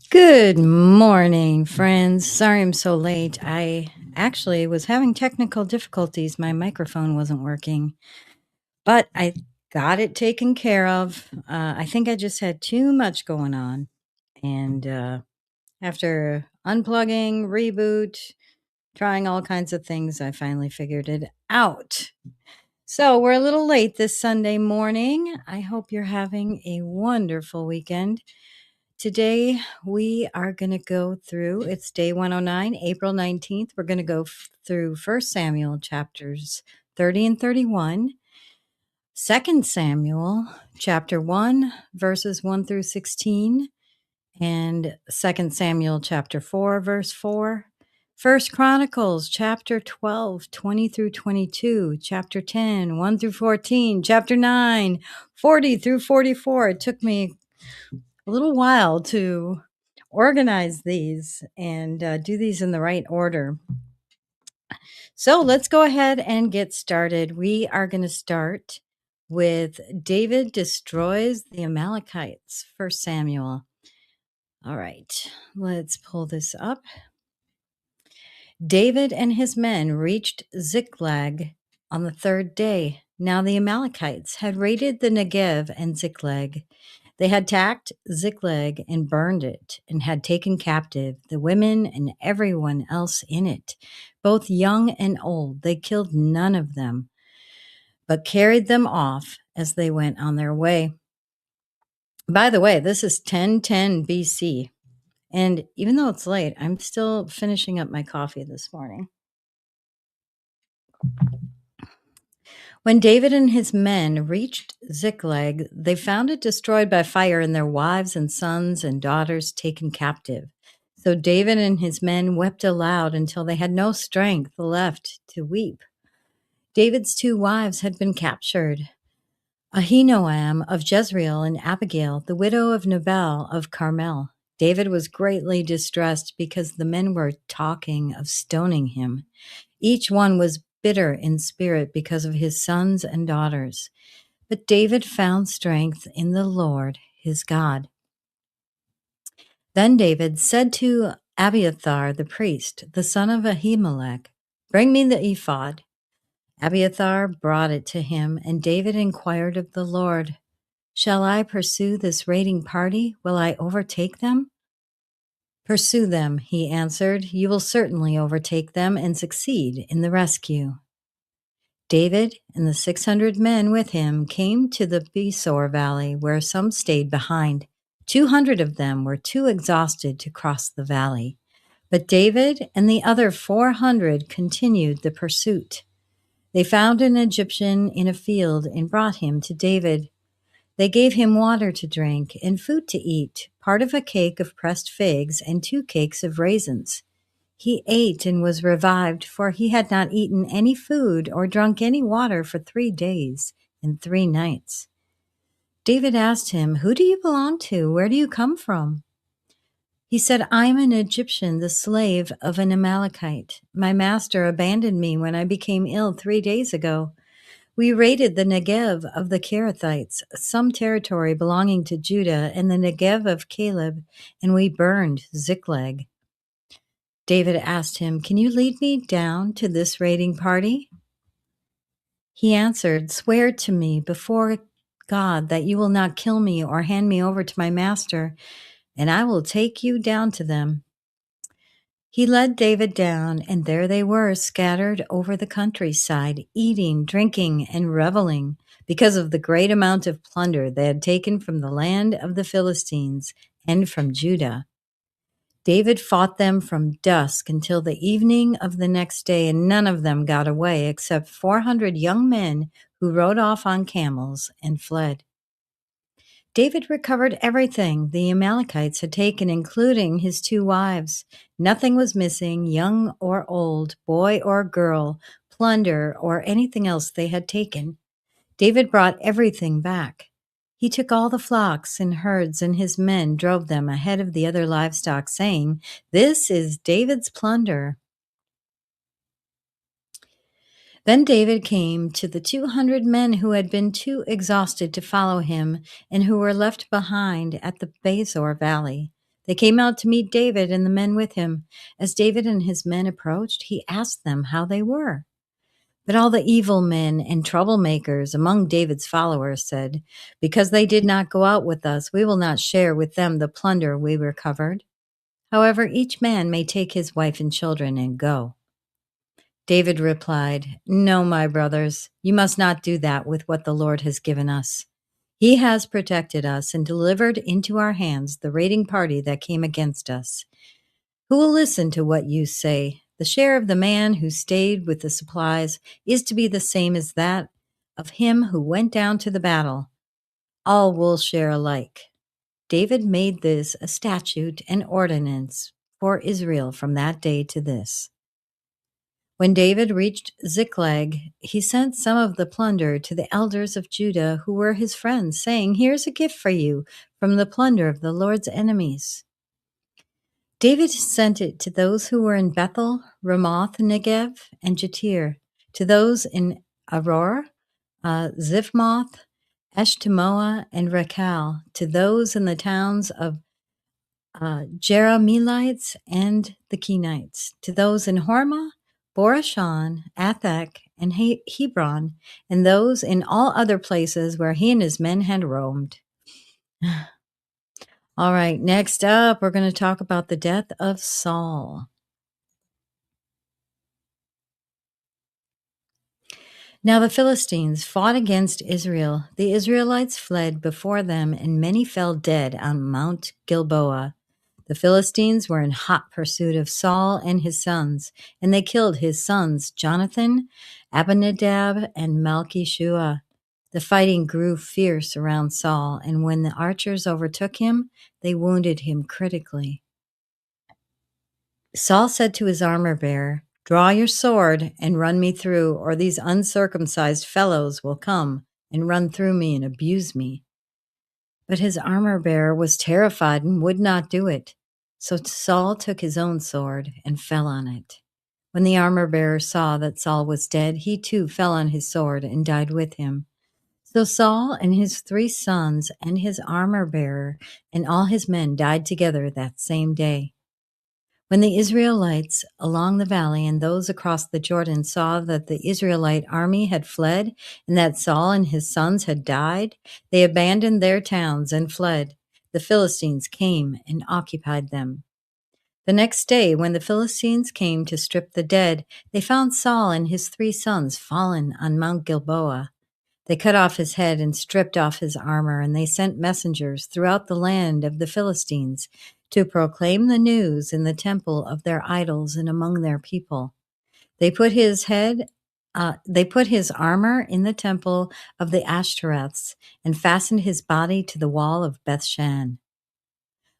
Good morning, friends. Sorry I'm so late. I actually was having technical difficulties. My microphone wasn't working, but I got it taken care of. I think I just had too much going on. And after unplugging, reboot, trying all kinds of things, I finally figured it out. So we're a little late this Sunday morning. I hope you're having a wonderful weekend. Today, we are going to go through, it's day 109, April 19th. We're going to go through 1 Samuel chapters 30 and 31, 2 Samuel chapter 1, verses 1 through 16, and 2 Samuel chapter 4, verse 4. 1 Chronicles chapter 12, 20 through 22, chapter 10, 1 through 14, chapter 9, 40 through 44. It took me a little while to organize these and do these in the right order. So let's go ahead and get started. We are going to start with David destroys the Amalekites, 1 Samuel. All right, let's pull this up. David and his men reached Ziklag on the third day. Now the Amalekites had raided the Negev and Ziklag. They had attacked Ziklag and burned it, and had taken captive the women and everyone else in it, both young and old. They killed none of them, but carried them off as they went on their way. By the way, this is 1010 BC. And even though it's late, I'm still finishing up my coffee this morning. When David and his men reached Ziklag, they found it destroyed by fire and their wives and sons and daughters taken captive. So David and his men wept aloud until they had no strength left to weep. David's two wives had been captured, Ahinoam of Jezreel and Abigail, the widow of Nabal of Carmel. David was greatly distressed because the men were talking of stoning him. Each one was bitter in spirit because of his sons and daughters. But David found strength in the Lord, his God. Then David said to Abiathar the priest, the son of Ahimelech, "Bring me the ephod." Abiathar brought it to him, and David inquired of the Lord, "Shall I pursue this raiding party? Will I overtake them?" "Pursue them," he answered. "You will certainly overtake them and succeed in the rescue." David and the 600 men with him came to the Besor valley, where some stayed behind. 200 of them were too exhausted to cross the valley. But David and the other 400 continued the pursuit. They found an Egyptian in a field and brought him to David. They gave him water to drink and food to eat, part of a cake of pressed figs and 2 cakes of raisins. He ate and was revived, for he had not eaten any food or drunk any water for 3 days and 3 nights. David asked him, "Who do you belong to? Where do you come from?" He said, "I am an Egyptian, the slave of an Amalekite. My master abandoned me when I became ill 3 days ago. We raided the Negev of the Kerethites, some territory belonging to Judah, and the Negev of Caleb, and we burned Ziklag." David asked him, "Can you lead me down to this raiding party?" He answered, "Swear to me before God that you will not kill me or hand me over to my master, and I will take you down to them." He led David down, and there they were, scattered over the countryside, eating, drinking, and reveling, because of the great amount of plunder they had taken from the land of the Philistines and from Judah. David fought them from dusk until the evening of the next day, and none of them got away except 400 young men who rode off on camels and fled. David recovered everything the Amalekites had taken, including his 2 wives. Nothing was missing, young or old, boy or girl, plunder, or anything else they had taken. David brought everything back. He took all the flocks and herds, and his men drove them ahead of the other livestock, saying, "This is David's plunder." Then David came to the 200 men who had been too exhausted to follow him and who were left behind at the Besor valley. They came out to meet David and the men with him. As David and his men approached, he asked them how they were. But all the evil men and troublemakers among David's followers said, "Because they did not go out with us, we will not share with them the plunder we recovered. However, each man may take his wife and children and go." David replied, "No, my brothers, you must not do that with what the Lord has given us. He has protected us and delivered into our hands the raiding party that came against us. Who will listen to what you say? The share of the man who stayed with the supplies is to be the same as that of him who went down to the battle. All will share alike." David made this a statute and ordinance for Israel from that day to this. When David reached Ziklag, he sent some of the plunder to the elders of Judah who were his friends, saying, "Here's a gift for you from the plunder of the Lord's enemies." David sent it to those who were in Bethel, Ramoth Negev, and Jatir, to those in Aror, Ziphmoth, Eshtemoa, and Rekal, to those in the towns of Jerahmeelites and the Kenites, to those in Hormah, Borashan, Athak, and Hebron, and those in all other places where he and his men had roamed. All right, next up, we're going to talk about the death of Saul. Now the Philistines fought against Israel. The Israelites fled before them, and many fell dead on Mount Gilboa. The Philistines were in hot pursuit of Saul and his sons, and they killed his sons Jonathan, Abinadab, and Malchishua. The fighting grew fierce around Saul, and when the archers overtook him, they wounded him critically. Saul said to his armor-bearer, "Draw your sword and run me through, or these uncircumcised fellows will come and run through me and abuse me." But his armor-bearer was terrified and would not do it. So Saul took his own sword and fell on it. When the armor-bearer saw that Saul was dead, he too fell on his sword and died with him. So Saul and his 3 sons and his armor-bearer and all his men died together that same day. When the Israelites along the valley and those across the Jordan saw that the Israelite army had fled and that Saul and his sons had died, they abandoned their towns and fled. The Philistines came and occupied them. The next day, when the Philistines came to strip the dead, they found Saul and his 3 sons fallen on Mount Gilboa. They cut off his head and stripped off his armor, and they sent messengers throughout the land of the Philistines to proclaim the news in the temple of their idols and among their people. They put his armor in the temple of the Ashtoreths and fastened his body to the wall of Bethshan.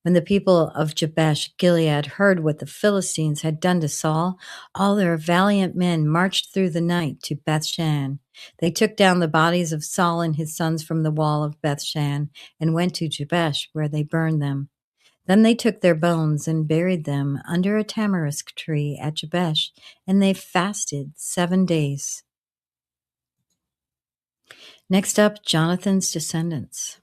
When the people of Jabesh Gilead heard what the Philistines had done to Saul, all their valiant men marched through the night to Bethshan. They took down the bodies of Saul and his sons from the wall of Bethshan and went to Jabesh, where they burned them. Then they took their bones and buried them under a tamarisk tree at Jabesh, and they fasted 7 days. Next up, Jonathan's descendants.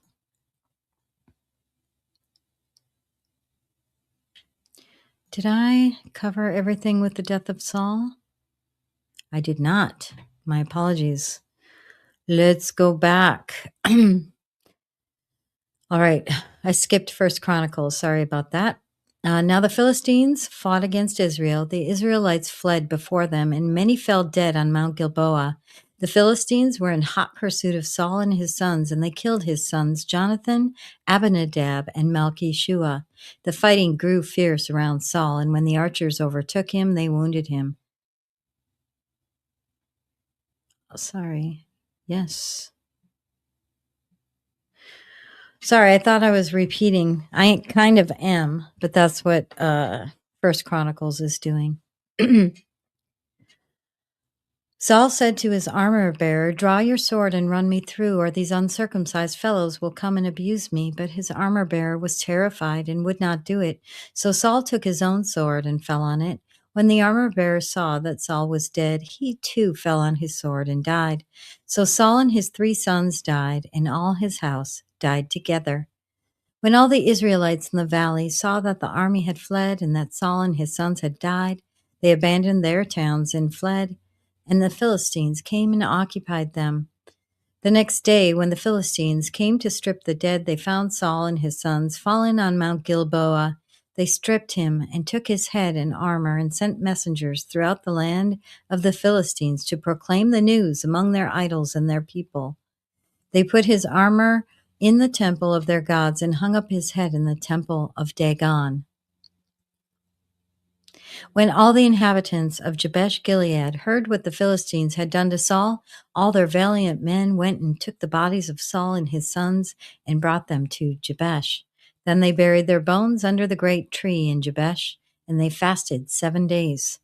Did I cover everything with the death of Saul? I did not. My apologies. Let's go back. All right, I skipped First Chronicles. Sorry about that. Now the Philistines fought against Israel. The Israelites fled before them, and many fell dead on Mount Gilboa. The Philistines were in hot pursuit of Saul and his sons, and they killed his sons Jonathan, Abinadab, and Malchishua. The fighting grew fierce around Saul, and when the archers overtook him, they wounded him. Oh, sorry. Yes. Sorry, I thought I was repeating. I kind of am, but that's what First Chronicles is doing. Saul said to his armor-bearer, "Draw your sword and run me through, or these uncircumcised fellows will come and abuse me." But his armor-bearer was terrified and would not do it. So Saul took his own sword and fell on it. When the armor-bearer saw that Saul was dead, he too fell on his sword and died. So Saul and his 3 sons died, and all his house died together. When all the Israelites in the valley saw that the army had fled and that Saul and his sons had died, they abandoned their towns and fled, and the Philistines came and occupied them. The next day, when the Philistines came to strip the dead, they found Saul and his sons fallen on Mount Gilboa. They stripped him and took his head and armor and sent messengers throughout the land of the Philistines to proclaim the news among their idols and their people. They put his armor in the temple of their gods and hung up his head in the temple of Dagon. When all the inhabitants of Jabesh Gilead heard what the Philistines had done to Saul, all their valiant men went and took the bodies of Saul and his sons and brought them to Jabesh. Then they buried their bones under the great tree in Jabesh, and they fasted 7 days.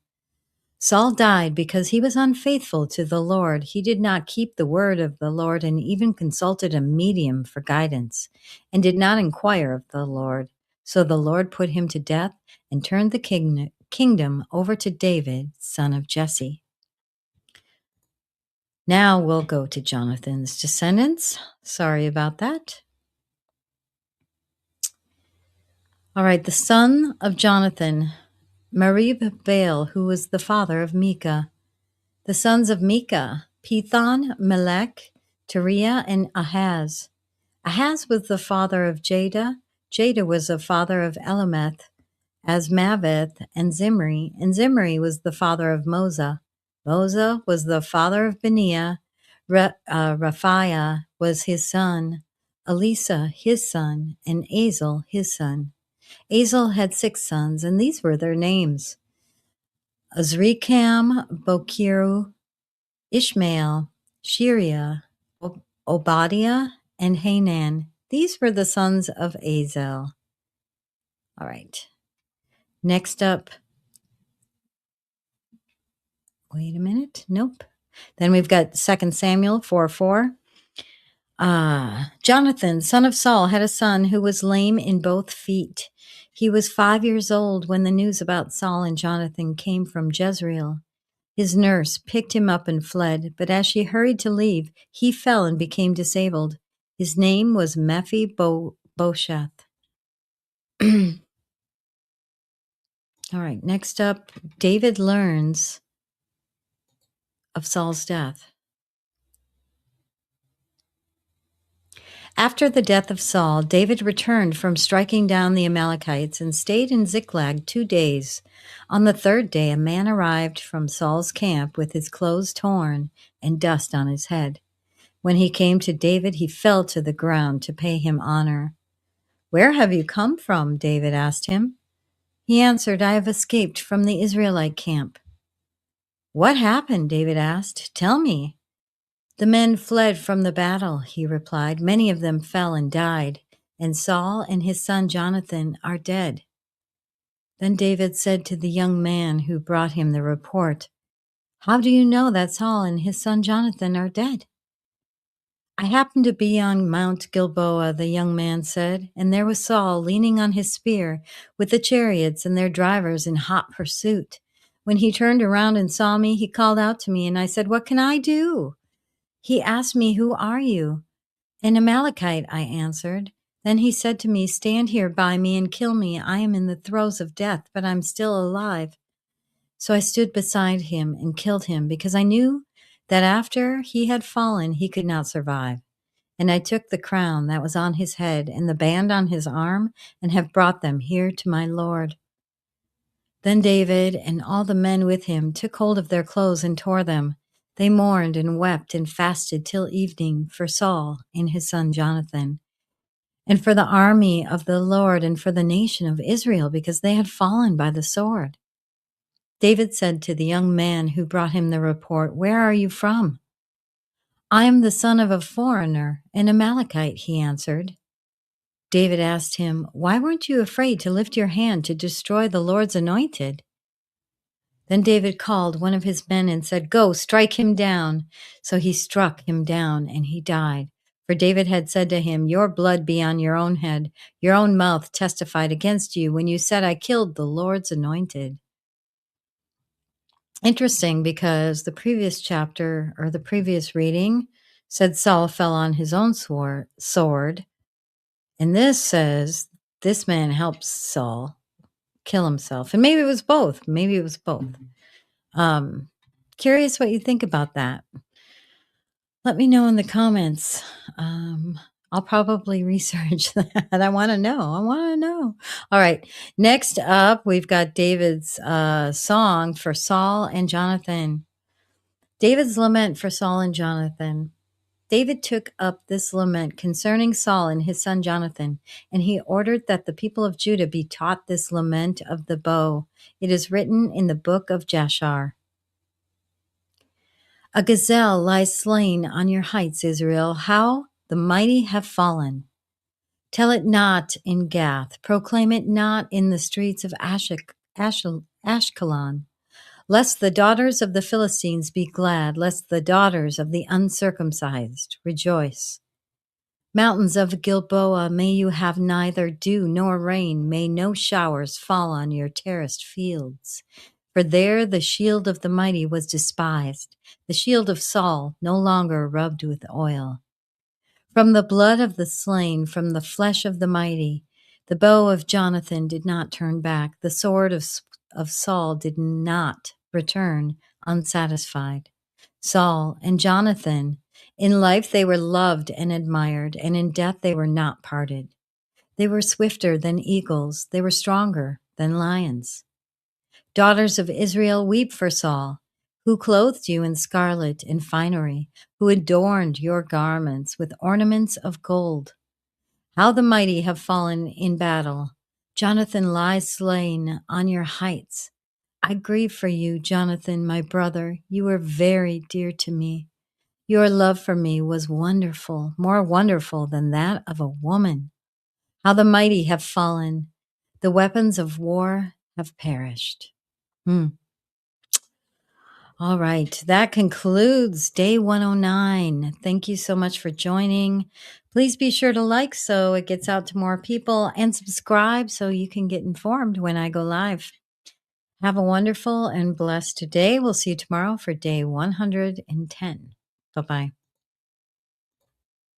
Saul died because he was unfaithful to the Lord. He did not keep the word of the Lord and even consulted a medium for guidance and did not inquire of the Lord. So the Lord put him to death and turned the kingdom over to David, son of Jesse. Now we'll go to Jonathan's descendants. Sorry about that. All right, the son of Jonathan, Merib-Baal, who was the father of Micah. The sons of Micah, Pithon, Melech, Teriah, and Ahaz. Ahaz was the father of Jada. Jada was the father of Elameth, Asmaveth, and Zimri was the father of Moza. Moza was the father of Beniah. Raphiah was his son. Elisa, his son, and Azel, his son. Azel had 6 sons, and these were their names: Azrikam, Bokiru, Ishmael, Shiriah, Obadiah, and Hanan. These were the sons of Azel. All right. Next up. Wait a minute. Nope. Then we've got 2 Samuel 4:4. Jonathan, son of Saul, had a son who was lame in both feet. He was 5 years old when the news about Saul and Jonathan came from Jezreel. His nurse picked him up and fled, but as she hurried to leave, he fell and became disabled. His name was Mephibosheth. All right, next up, David learns of Saul's death. After the death of Saul, David returned from striking down the Amalekites and stayed in Ziklag 2 days. On the 3rd day, a man arrived from Saul's camp with his clothes torn and dust on his head. When he came to David, he fell to the ground to pay him honor. "Where have you come from?" David asked him. He answered, "I have escaped from the Israelite camp." "What happened?" David asked. "Tell me." "The men fled from the battle," he replied. "Many of them fell and died, and Saul and his son Jonathan are dead." Then David said to the young man who brought him the report, "How do you know that Saul and his son Jonathan are dead?" "I happened to be on Mount Gilboa," the young man said, "and there was Saul leaning on his spear with the chariots and their drivers in hot pursuit. When he turned around and saw me, he called out to me, and I said, 'What can I do?' He asked me, 'Who are you?' 'An Amalekite,' I answered. Then he said to me, 'Stand here by me and kill me. I am in the throes of death, but I'm still alive.' So I stood beside him and killed him because I knew that after he had fallen, he could not survive. And I took the crown that was on his head and the band on his arm and have brought them here to my Lord." Then David and all the men with him took hold of their clothes and tore them. They mourned and wept and fasted till evening for Saul and his son Jonathan, and for the army of the Lord and for the nation of Israel, because they had fallen by the sword. David said to the young man who brought him the report, "Where are you from?" "I am the son of a foreigner, an Amalekite," he answered. David asked him, "Why weren't you afraid to lift your hand to destroy the Lord's anointed?" Then David called one of his men and said, "Go, strike him down." So he struck him down, and he died. For David had said to him, "Your blood be on your own head. Your own mouth testified against you when you said, 'I killed the Lord's anointed.'" Interesting, because the previous chapter, or the previous reading, said Saul fell on his own sword. And this says this man helps Saul kill himself. And maybe it was both. Maybe it was both. Um, Curious what you think about that. Let me know in the comments. I'll probably research that. I want to know. I want to know. All right. Next up, we've got David's song for Saul and Jonathan. David's lament for Saul and Jonathan. David took up this lament concerning Saul and his son Jonathan, and he ordered that the people of Judah be taught this lament of the bow. It is written in the book of Jashar. A gazelle lies slain on your heights, Israel. How the mighty have fallen. Tell it not in Gath. Proclaim it not in the streets of Ashkelon. Lest the daughters of the Philistines be glad, lest the daughters of the uncircumcised rejoice. Mountains of Gilboa, may you have neither dew nor rain, may no showers fall on your terraced fields. For there the shield of the mighty was despised, the shield of Saul no longer rubbed with oil. From the blood of the slain, from the flesh of the mighty, the bow of Jonathan did not turn back, the sword of Saul did not return unsatisfied. Saul and Jonathan, in life they were loved and admired, and in death they were not parted. They were swifter than eagles, they were stronger than lions. Daughters of Israel, weep for Saul, who clothed you in scarlet and finery, who adorned your garments with ornaments of gold. How the mighty have fallen in battle. Jonathan lies slain on your heights. I grieve for you, Jonathan, my brother. You were very dear to me. Your love for me was wonderful, more wonderful than that of a woman. How the mighty have fallen. The weapons of war have perished. All right. That concludes day 109. Thank you so much for joining. Please be sure to like so it gets out to more people and subscribe so you can get informed when I go live. Have a wonderful and blessed day. We'll see you tomorrow for day 110. Bye-bye.